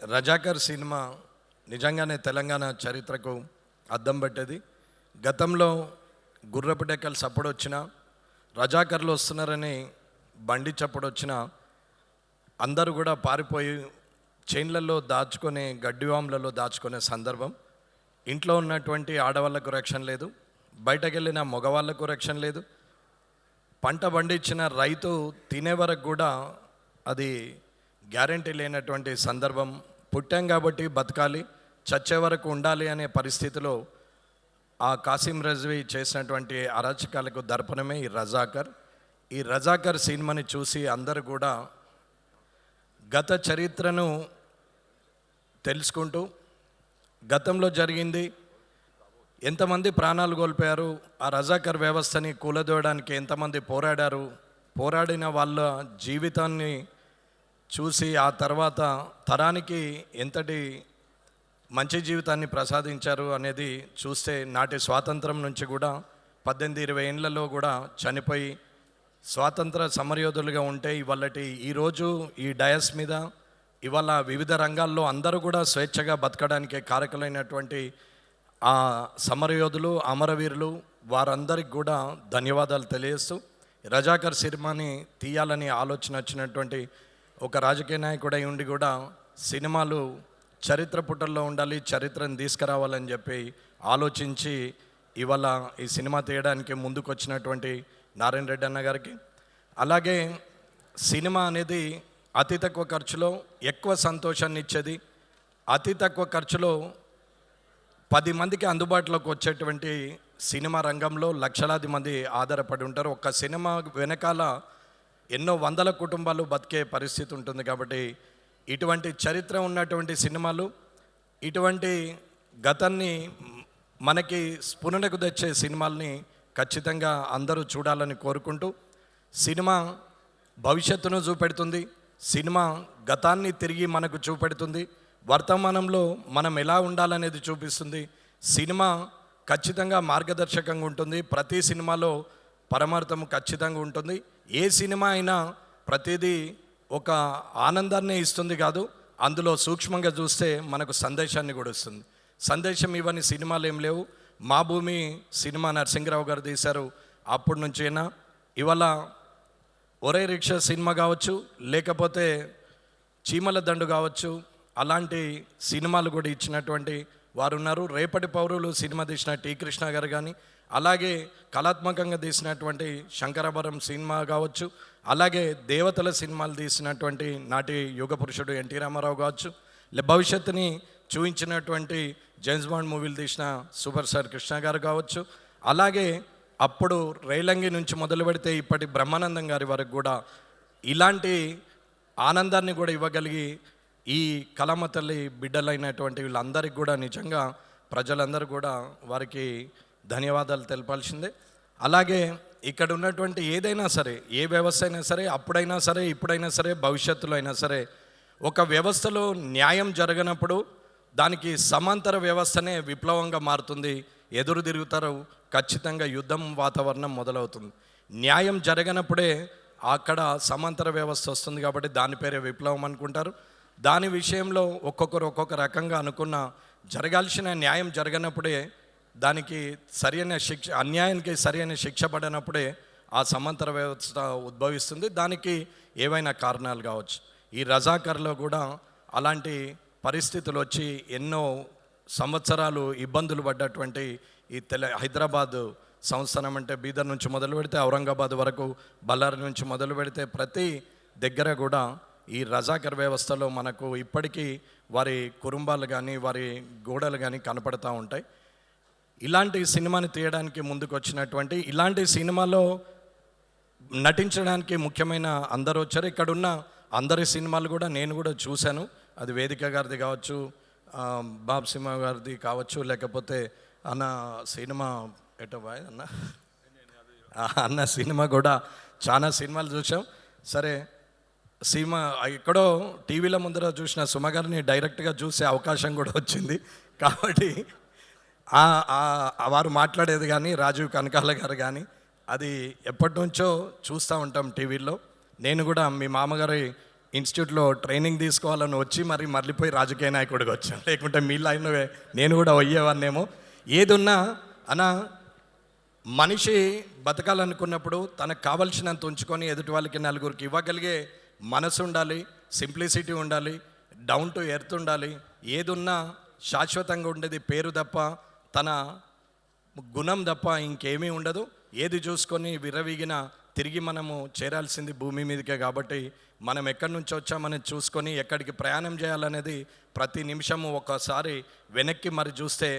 Razakar cinema నిజంగానే తెలంగాణ చరిత్రకు అద్దం పట్టేది. గతంలో గుర్రపు డెక్కలు సప్పుడు వచ్చిన, రజాకర్లు వస్తున్నారని బండి చప్పుడు వచ్చిన అందరూ కూడా పారిపోయి చైన్లలో దాచుకునే, గడ్డివాములలో దాచుకునే సందర్భం. ఇంట్లో ఉన్నటువంటి ఆడవాళ్లకు రక్షణ లేదు, బయటకు వెళ్ళిన మగవాళ్లకు రక్షణ లేదు. పంట పండించిన రైతు తినే వరకు కూడా అది గ్యారంటీ లేనటువంటి సందర్భం. పుట్టాం కాబట్టి బతకాలి, చచ్చే వరకు ఉండాలి అనే పరిస్థితిలో ఆ కాసిం రజ్వీ చేసినటువంటి అరాచకాలకు దర్పణమే ఈ రజాకర్. ఈ రజాకర్ సినిమాని చూసి అందరూ కూడా గత చరిత్రను తెలుసుకుంటూ, గతంలో జరిగింది, ఎంతమంది ప్రాణాలు కోల్పోయారు, ఆ రజాకర్ వ్యవస్థని కూలదోయడానికి ఎంతమంది పోరాడారు, పోరాడిన వాళ్ళ జీవితాన్ని చూసి ఆ తర్వాత తరానికి ఎంతటి మంచి జీవితాన్ని ప్రసాదించారు అనేది చూస్తే, నాటి స్వాతంత్రం నుంచి కూడా 18-20 ఏళ్లలో కూడా చనిపోయి స్వాతంత్ర సమరయోధులుగా ఉంటే ఈరోజు ఈ డయస్ మీద ఇవాళ వివిధ రంగాల్లో అందరూ కూడా స్వేచ్ఛగా బతకడానికి కారకులైనటువంటి ఆ సమరయోధులు, అమరవీరులు, వారందరికి కూడా ధన్యవాదాలు తెలియజేస్తూ, రజాకర్ సినిమాని తీయాలని ఆలోచన వచ్చినటువంటి ఒక రాజకీయ నాయకుడై ఉండి కూడా సినిమాలు చరిత్ర పుటల్లో ఉండాలి, చరిత్రను తీసుకురావాలని చెప్పి ఆలోచించి ఇవాళ ఈ సినిమా తీయడానికి ముందుకు వచ్చినటువంటి నారాయణ రెడ్డి అన్న గారికి, అలాగే సినిమా అనేది అతి తక్కువ ఖర్చులో ఎక్కువ సంతోషాన్ని ఇచ్చేది, అతి తక్కువ ఖర్చులో 10 మందికి అందుబాటులోకి వచ్చేటువంటి సినిమా రంగంలో లక్షలాది మంది ఆధారపడి ఉంటారు. ఒక్క సినిమా వెనకాల ఎన్నో వందల కుటుంబాలు బతికే పరిస్థితి ఉంటుంది. కాబట్టి ఇటువంటి చరిత్ర ఉన్నటువంటి సినిమాలు, ఇటువంటి గతాన్ని మనకి స్ఫురణకు తెచ్చే సినిమాల్ని ఖచ్చితంగా అందరూ చూడాలని కోరుకుంటూ, సినిమా భవిష్యత్తును చూపెడుతుంది, సినిమా గతాన్ని తిరిగి మనకు చూపెడుతుంది, వర్తమానంలో మనం ఎలా ఉండాలనేది చూపిస్తుంది. సినిమా ఖచ్చితంగా మార్గదర్శకంగా ఉంటుంది. ప్రతి సినిమాలో పరమార్థం ఖచ్చితంగా ఉంటుంది. ఏ సినిమా అయినా ప్రతిదీ ఒక ఆనందాన్ని ఇస్తుంది కాదు, అందులో సూక్ష్మంగా చూస్తే మనకు సందేశాన్ని కూడా ఇస్తుంది. సందేశం ఇవన్నీ సినిమాలు ఏం లేవు. మా భూమి సినిమా నరసింహరావు గారు తీశారు, అప్పటి నుంచైనా ఇవాళ ఒరే రిక్షా సినిమా కావచ్చు, లేకపోతే చీమల దండు కావచ్చు, అలాంటి సినిమాలు కూడా ఇచ్చినటువంటి వారు ఉన్నారు. రేపటి పౌరులు సినిమా తీసిన టి కృష్ణ గారు కానీ, అలాగే కళాత్మకంగా తీసినటువంటి శంకరాభరణం సినిమా కావచ్చు, అలాగే దేవతల సినిమాలు తీసినటువంటి నాటి యుగ పురుషుడు ఎన్టీ రామారావు కావచ్చు, భవిష్యత్తుని చూపించినటువంటి జేమ్స్ బాండ్ మూవీలు తీసిన సూపర్ స్టార్ కృష్ణ గారు కావచ్చు, అలాగే అప్పుడు రైలంగి నుంచి మొదలు పెడితే ఇప్పటి బ్రహ్మానందం గారి వరకు కూడా ఇలాంటి ఆనందాన్ని కూడా ఇవ్వగలిగి ఈ కళమ్మ తల్లి బిడ్డలైనటువంటి వీళ్ళందరికీ కూడా నిజంగా ప్రజలందరూ కూడా వారికి ధన్యవాదాలు తెలపాల్సిందే. అలాగే ఇక్కడ ఉన్నటువంటి ఏదైనా సరే, ఏ వ్యవస్థ అయినా సరే, అప్పుడైనా సరే, ఇప్పుడైనా సరే, భవిష్యత్తులో అయినా సరే, ఒక వ్యవస్థలో న్యాయం జరగనప్పుడు దానికి సమాంతర వ్యవస్థనే విప్లవంగా మారుతుంది. ఎదురు తిరుగుతారు, ఖచ్చితంగా యుద్ధం వాతావరణం మొదలవుతుంది. న్యాయం జరగనప్పుడే అక్కడ సమాంతర వ్యవస్థ వస్తుంది. కాబట్టి దాని పేరే విప్లవం అనుకుంటారు. దాని విషయంలో ఒక్కొక్కరు ఒక్కొక్క రకంగా అనుకున్న, జరగాల్సిన న్యాయం జరగనప్పుడే, దానికి సరైన శిక్ష, అన్యాయానికి సరైన శిక్ష పడినప్పుడే ఆ సమాంతర వ్యవస్థ ఉద్భవిస్తుంది. దానికి ఏవైనా కారణాలు కావచ్చు. ఈ రజాకర్లో కూడా అలాంటి పరిస్థితులు వచ్చి ఎన్నో సంవత్సరాలు ఇబ్బందులు పడ్డటువంటి ఈ హైదరాబాద్ సంస్థానం అంటే బీదర్ నుంచి మొదలు పెడితే ఔరంగాబాద్ వరకు, బళ్ళారి నుంచి మొదలు పెడితే ప్రతి దగ్గర కూడా ఈ రజాకర్ వ్యవస్థలో మనకు ఇప్పటికీ వారి కుటుంబాలు కానీ, వారి గోడలు కానీ కనపడుతూ ఉంటాయి. ఇలాంటి సినిమాని తీయడానికి ముందుకు వచ్చినటువంటి, ఇలాంటి సినిమాలో నటించడానికి ముఖ్యమైన అందరూ వచ్చారు. ఇక్కడున్న అందరి సినిమాలు కూడా నేను కూడా చూశాను. అది వేదిక గారిది కావచ్చు, బాబ్ సింహ గారిది కావచ్చు, లేకపోతే అన్న సినిమా ఎటోబాయ్ అన్న సినిమా కూడా చాలా సినిమాలు చూసాం. సరే, సినిమా ఎక్కడో టీవీల ముందర చూసిన సుమ గారిని డైరెక్ట్గా చూసే అవకాశం కూడా వచ్చింది. కాబట్టి వారు మాట్లాడేది కానీ, రాజీవ్ కనకాల గారు కానీ, అది ఎప్పటి నుంచో చూస్తూ ఉంటాం టీవీల్లో. నేను కూడా మీ మామగారి ఇన్స్టిట్యూట్లో ట్రైనింగ్ తీసుకోవాలని వచ్చి మరి మళ్ళీపోయి రాజకీయ నాయకుడిగా వచ్చాను. లేకుంటే మీ లైన్లో నేను కూడా అయ్యేవాన్నేమో. ఏదున్నా అన్న, మనిషి బతకాలనుకున్నప్పుడు తనకు కావలసినంత ఉంచుకొని ఎదుటి వాళ్ళకి నలుగురికి ఇవ్వగలిగే మనసు ఉండాలి, సింప్లిసిటీ ఉండాలి, డౌన్ టు ఎర్త్ ఉండాలి. ఏదున్నా శాశ్వతంగా ఉండేది పేరు తప్ప, తన గుణం తప్ప ఇంకేమీ ఉండదు. ఏది చూసుకొని విర్రవీగిన తిరిగి మనము చేరాల్సింది భూమి మీదకే. కాబట్టి మనం ఎక్కడి నుంచి వచ్చామని చూసుకొని ఎక్కడికి ప్రయాణం చేయాలనేది ప్రతి నిమిషము ఒకసారి వెనక్కి మరి చూస్తే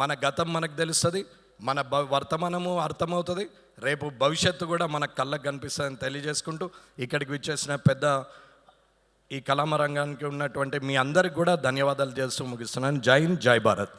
మన గతం మనకు తెలుస్తుంది, మన వర్తమానము అర్థమవుతుంది, రేపు భవిష్యత్తు కూడా మన కళ్ళకు కనిపిస్తుందని తెలియజేసుకుంటూ ఇక్కడికి విచ్చేసిన పెద్ద ఈ కళామ రంగానికి ఉన్నటువంటి మీ అందరికి కూడా ధన్యవాదాలు చేస్తూ ముగిస్తున్నాను. జై హింద్, జై భారత్.